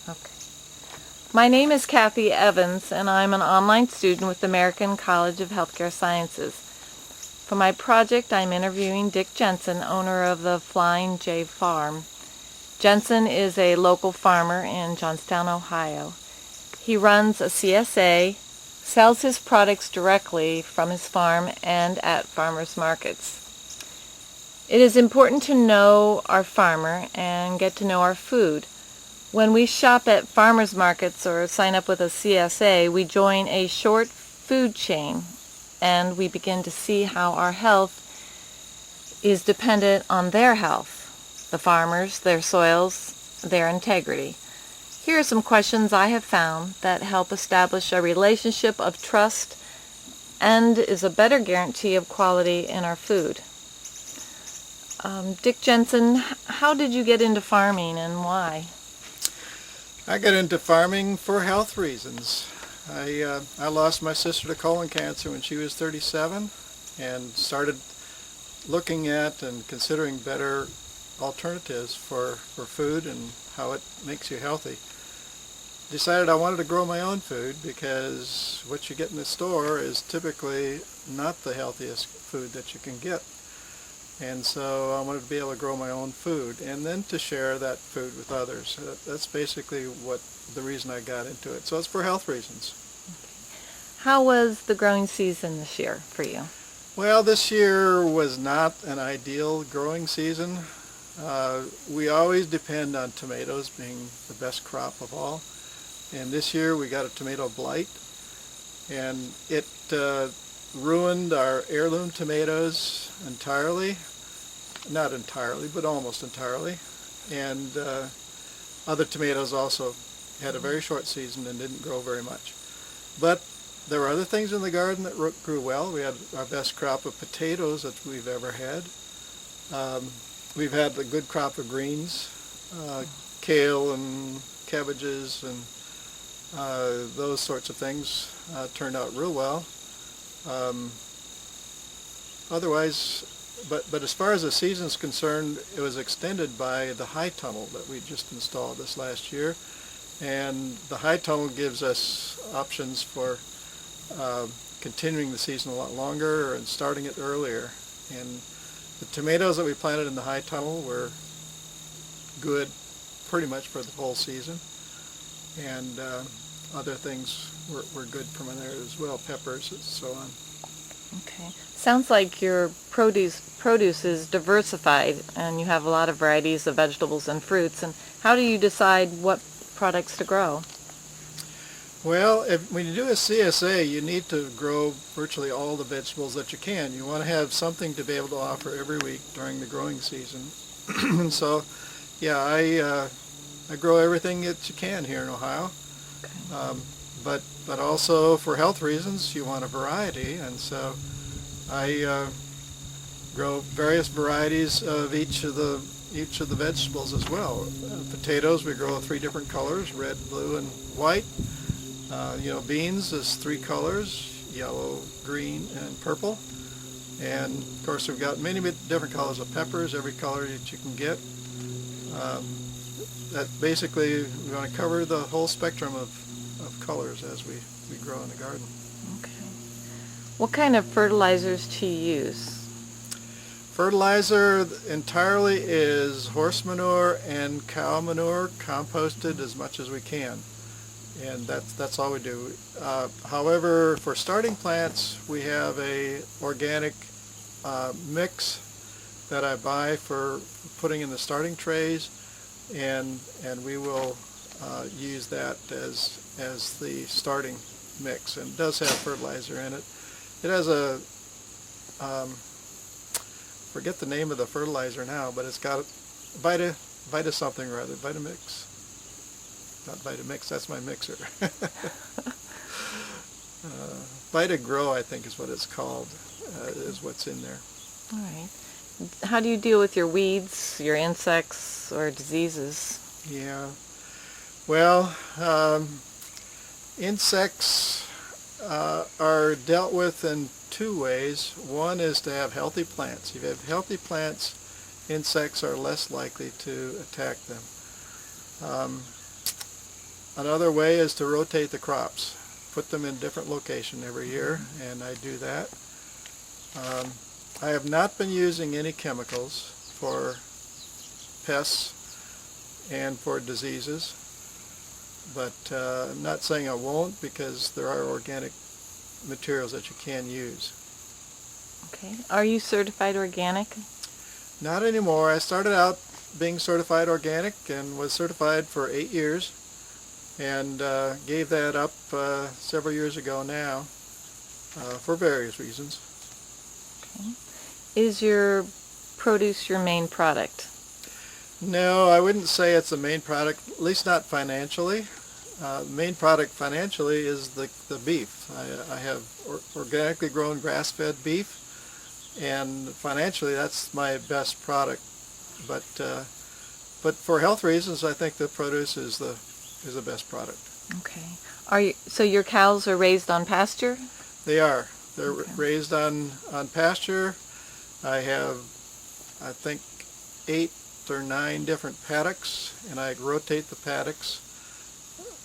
Okay. My name is Kathy Evans, and I'm an online student with the American College of Healthcare Sciences. For my project, I'm interviewing Dick Jensen, owner of the Flying J Farm. Jensen is a local farmer in Johnstown, Ohio. He runs a CSA, sells his products directly from his farm and at farmers markets. It is important to know our farmer and get to know our food. When we shop at farmers markets or sign up with a CSA, we join a short food chain and we begin to see how our health is dependent on their health, the farmers, their soils, their integrity. Here are some questions I have found that help establish a relationship of trust and is a better guarantee of quality in our food. Dick Jensen, how did you get into farming and why? I got into farming for health reasons. I lost my sister to colon cancer when she was 37 and started looking at and considering better alternatives for food and how it makes you healthy. Decided I wanted to grow my own food because what you get in the store is typically not the healthiest food that you can get. And so I wanted to be able to grow my own food and then to share that food with others. That's basically the reason I got into it. So it's for health reasons. How was the growing season this year for you? Well, this year was not an ideal growing season. We always depend on tomatoes being the best crop of all. And this year we got a tomato blight, and it ruined our heirloom tomatoes entirely. Not entirely, but almost entirely. And other tomatoes also had a very short season and didn't grow very much. But there were other things in the garden that grew well. We had our best crop of potatoes that we've ever had. We've had a good crop of greens, kale and cabbages and those sorts of things turned out real well. Otherwise, but as far as the season's concerned, it was extended by the high tunnel that we just installed this last year. And the high tunnel gives us options for continuing the season a lot longer and starting it earlier. And the tomatoes that we planted in the high tunnel were good pretty much for the whole season. And other things were good from there as well, peppers and so on. Okay. Sounds like your produce is diversified and you have a lot of varieties of vegetables and fruits. And how do you decide what products to grow? Well, when you do a CSA, you need to grow virtually all the vegetables that you can. You want to have something to be able to offer every week during the growing season. So, yeah, I grow everything that you can here in Ohio. Okay. But also for health reasons, you want a variety, and so I grow various varieties of each of the vegetables as well. Potatoes, we grow 3 different colors: red, blue, and white. Beans is 3 colors: yellow, green, and purple. And of course, we've got many different colors of peppers, every color that you can get. That basically, we want to cover the whole spectrum of colors as we grow in the garden. Okay. What kind of fertilizers do you use? Fertilizer entirely is horse manure and cow manure, composted as much as we can. And that's all we do. However, for starting plants, we have a organic mix that I buy for putting in the starting trays, and we will use that as the starting mix, and it does have fertilizer in it. It has a forget the name of the fertilizer now, but it's got Vita something or other, Vitamix. Not Vitamix, that's my mixer. Vita Grow, I think is what it's called, is what's in there. All right. How do you deal with your weeds, your insects, or diseases? Yeah. Well, insects are dealt with in 2 ways. One is to have healthy plants. If you have healthy plants, insects are less likely to attack them. Another way is to rotate the crops, put them in different location every year, and I do that. I have not been using any chemicals for pests and for diseases, but I'm not saying I won't, because there are organic materials that you can use. Okay. Are you certified organic? Not anymore. I started out being certified organic and was certified for 8 years, and gave that up several years ago now for various reasons. Okay. Is your produce your main product? No, I wouldn't say it's the main product, at least not financially. The main product financially is the beef. I have organically grown grass-fed beef, and financially that's my best product. But for health reasons, I think the produce is the best product. Okay. So your cows are raised on pasture? They are. They're Okay. raised on pasture. I have, I think, 8 or 9 different paddocks, and I rotate the paddocks,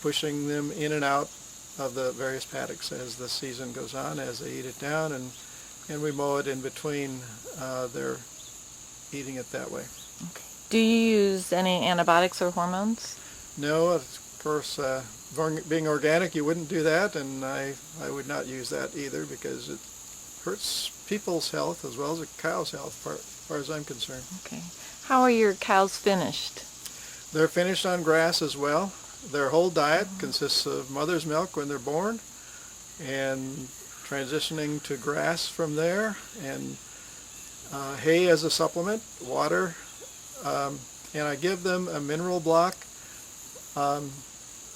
pushing them in and out of the various paddocks as the season goes on, as they eat it down, and we mow it in between their eating it that way. Okay. Do you use any antibiotics or hormones? No, of course, being organic, you wouldn't do that, and I would not use that either, because it hurts people's health as well as the cow's health, as far as I'm concerned. Okay. How are your cows finished? They're finished on grass as well. Their whole diet consists of mother's milk when they're born, and transitioning to grass from there, and hay as a supplement, water, and I give them a mineral block.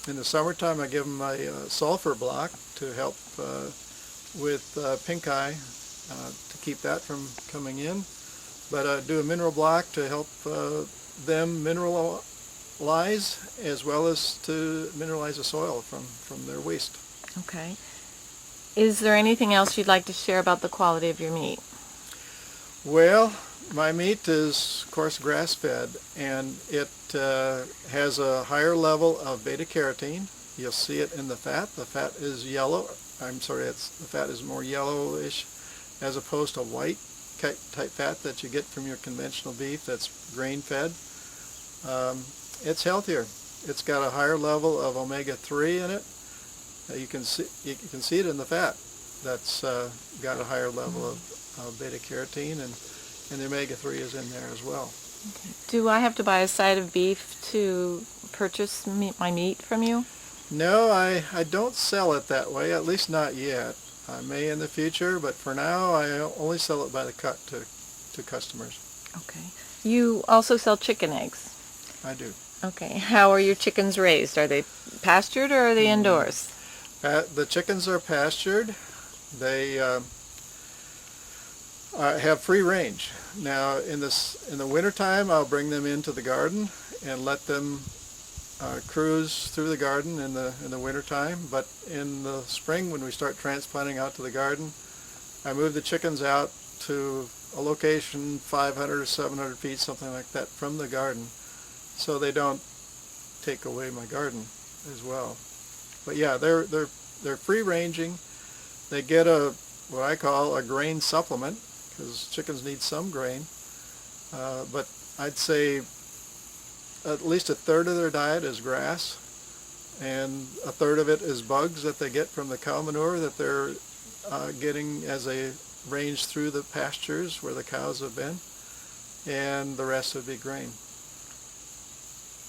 In the summertime, I give them a sulfur block to help with pink eye, to keep that from coming in. But I do a mineral block to help them mineralize, as well as to mineralize the soil from their waste. Okay. Is there anything else you'd like to share about the quality of your meat? Well, my meat is, of course, grass-fed, and it has a higher level of beta-carotene. You'll see it in the fat. The fat is yellow. I'm sorry, the fat is more yellowish, as opposed to white type fat that you get from your conventional beef that's grain-fed. It's healthier. It's got a higher level of omega-3 in it. You can see it in the fat. That's got a higher level of beta-carotene, and the omega-3 is in there as well. Okay. Do I have to buy a side of beef to purchase my meat from you? No, I don't sell it that way, at least not yet. I may in the future, but for now I only sell it by the cut to customers. Okay. You also sell chicken eggs? I do. Okay. How are your chickens raised? Are they pastured or are they indoors? The chickens are pastured. They have free range. Now in the wintertime, I'll bring them into the garden and let them cruise through the garden in the wintertime. But in the spring, when we start transplanting out to the garden, I move the chickens out to a location 500 or 700 feet, something like that, from the garden, so they don't take away my garden as well. But yeah, they're free ranging. They get what I call a grain supplement, because chickens need some grain. But I'd say at least a third of their diet is grass, and a third of it is bugs that they get from the cow manure that they're getting as they range through the pastures where the cows have been, and the rest would be grain.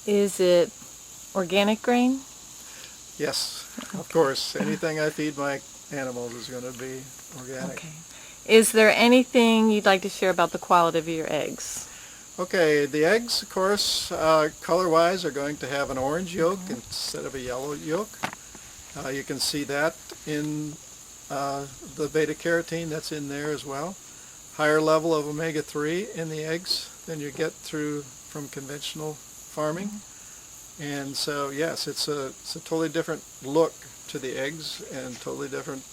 Is it organic grain? Yes, of course. Anything I feed my animals is going to be organic. Okay. Is there anything you'd like to share about the quality of your eggs? Okay, the eggs, of course, color-wise are going to have an orange yolk instead of a yellow yolk. You can see that in the beta-carotene that's in there as well. Higher level of omega-3 in the eggs than you get from conventional farming. And so, yes, it's a totally different look to the eggs, and totally different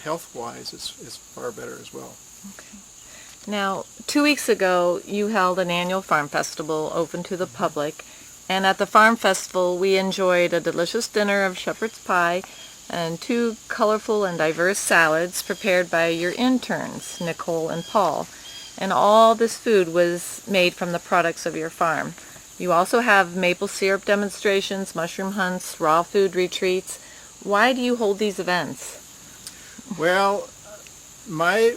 health-wise. It's far better as well. Okay. Now, 2 weeks ago, you held an annual farm festival open to the public, And at the farm festival, we enjoyed a delicious dinner of shepherd's pie and 2 colorful and diverse salads prepared by your interns, Nicole and Paul. And all this food was made from the products of your farm. You also have maple syrup demonstrations, mushroom hunts, raw food retreats. Why do you hold these events? Well, my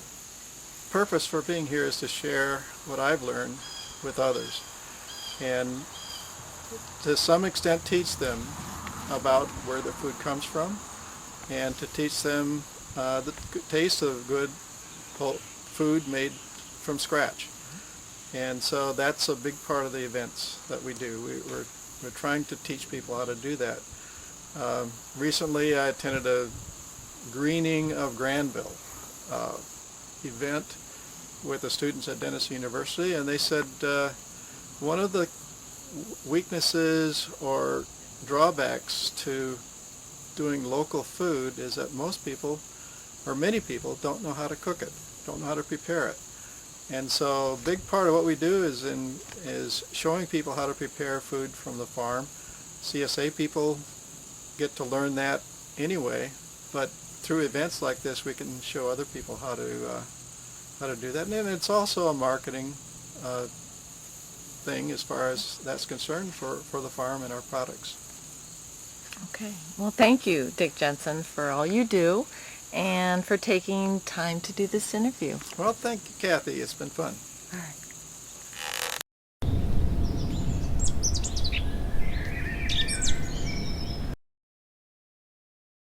purpose for being here is to share what I've learned with others, and to some extent teach them about where their food comes from, and to teach them the taste of good food made from scratch. And so that's a big part of the events that we do. We're trying to teach people how to do that. Recently I attended a greening of Granville event with the students at Denison University, and they said one of the weaknesses or drawbacks to doing local food is that most people, or many people, don't know how to cook it, don't know how to prepare it. And so a big part of what we do is showing people how to prepare food from the farm. CSA people get to learn that anyway, but through events like this we can show other people how to do that. And it's also a marketing thing as far as that's concerned for the farm and our products. Okay. Well, thank you, Dick Jensen, for all you do and for taking time to do this interview. Well, thank you, Kathy. It's been fun. All right.